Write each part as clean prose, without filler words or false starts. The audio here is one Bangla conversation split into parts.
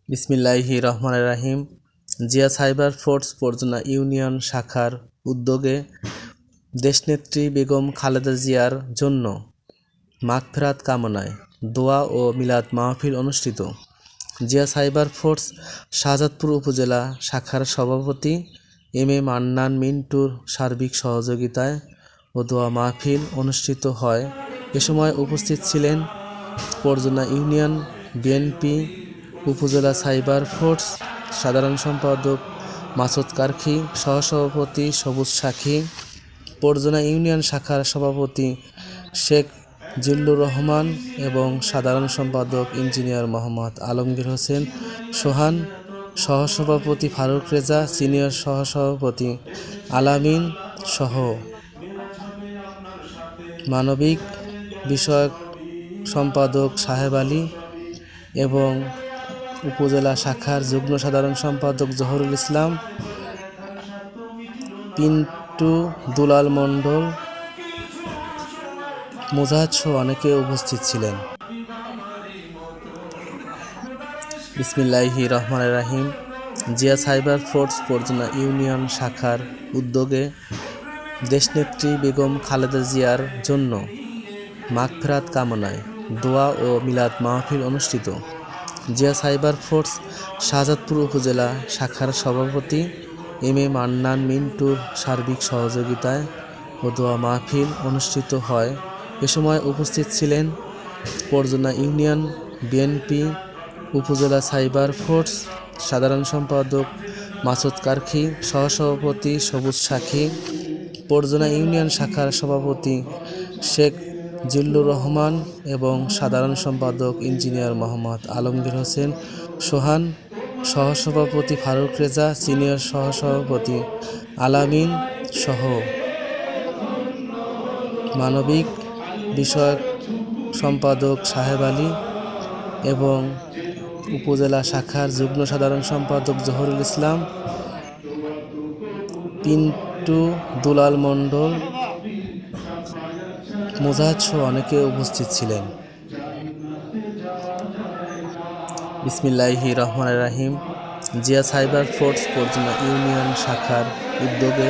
বিসমিল্লাহির রহমানির রহিম। জিয়া সাইবার ফোর্স পরজনা ইউনিয়ন শাখার উদ্যোগে দেশনেত্রী বেগম খালেদা জিয়ার জন্য মাগফিরাত কামনায় দোয়া ও মিলাদ মাহফিল অনুষ্ঠিত। জিয়া সাইবার ফোর্স শাহজাদপুর উপজেলা শাখার সভাপতি এম এ মান্নান মিন্টুর সার্বিক সহযোগিতায় ও দোয়া মাহফিল অনুষ্ঠিত হয়। এ সময় উপস্থিত ছিলেন পরজনা ইউনিয়ন বিএনপি উপজেলা সাইবার ফোর্স সাধারণ সম্পাদক মাসুদ কারখি, সহসভাপতি সবুজ সাখী, পরজনা ইউনিয়ন শাখার সভাপতি শেখ জিল্লুর রহমান এবং সাধারণ সম্পাদক ইঞ্জিনিয়ার মোহাম্মদ আলমগীর হোসেন সোহান, সহসভাপতি ফারুক রেজা, সিনিয়র সহসভাপতি আলামিন সহ মানবিক বিষয়ক সম্পাদক সাহেব আলী এবং উপজেলা শাখার যুগ্ম সাধারণ সম্পাদক জহুরুল ইসলাম, পিন্টু, দুলাল মণ্ডল, মুজাহিদ সহ অনেকে উপস্থিত ছিলেন। বিসমিল্লাহির রহমানির রহিম। জিয়া সাইবার ফোর্স পরজনা ইউনিয়ন শাখার উদ্যোগে দেশনেত্রী বেগম খালেদা জিয়ার জন্য মাগফিরাত কামনায় দোয়া ও মিলাদ মাহফিল অনুষ্ঠিত। জিয়া সাইবার ফোর্স শাহজাদপুর উপজেলা শাখার সভাপতি এম এ মান্নান মিন্টুর সার্বিক সহযোগিতায় ও দোয়া মাহফিল অনুষ্ঠিত হয়। এ সময় উপস্থিত ছিলেন পরজনা ইউনিয়ন বিএনপি উপজেলা সাইবার ফোর্স সাধারণ সম্পাদক মাসুদ কারখি, সহসভাপতি সবুজ সাখী, পরজনা ইউনিয়ন শাখার সভাপতি শেখ জিল্লুর রহমান এবং সাধারণ সম্পাদক ইঞ্জিনিয়ার মোহাম্মদ আলমগীর হোসেন সোহান, সহসভাপতি ফারুক রেজা, সিনিয়র সহসভাপতি আলামিন সহ মানবিক বিষয়ক সম্পাদক সাহেব আলী এবং উপজেলা শাখার যুগ্ম সাধারণ সম্পাদক জহুরুল ইসলাম, পিন্টু, দুলাল মণ্ডল, মুজাহিদ সহ অনেকে উপস্থিত ছিলেন। বিসমিল্লাহির রহমানির রহিম। জিয়া সাইবার ফোর্স পরজনা ইউনিয়ন শাখার উদ্যোগে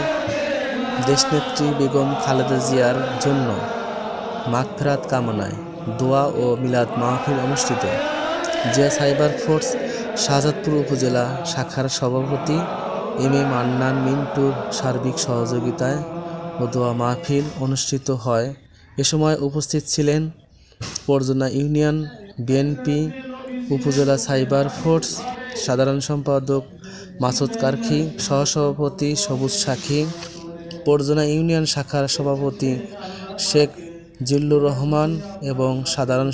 দেশনেত্রী বেগম খালেদা জিয়ার জন্য মাগফিরাত কামনায় দোয়া ও মিলাদ মাহফিল অনুষ্ঠিত। জিয়া সাইবার ফোর্স শাহজাদপুর উপজেলা শাখার সভাপতি এম এ মান্নান মিন্টুর সার্বিক সহযোগিতায় ও দোয়া মাহফিল অনুষ্ঠিত হয়। এ সময় উপস্থিত ছিলেন পরজনা ইউনিয়ন বিএনপি উপজেলা সাইবার ফোর্স সাধারণ সম্পাদক মাসুদ কারখি, সহসভাপতি সবুজ সাখী, পরজনা ইউনিয়ন শাখার সভাপতি শেখ জিল্লুর রহমান এবং সাধারণ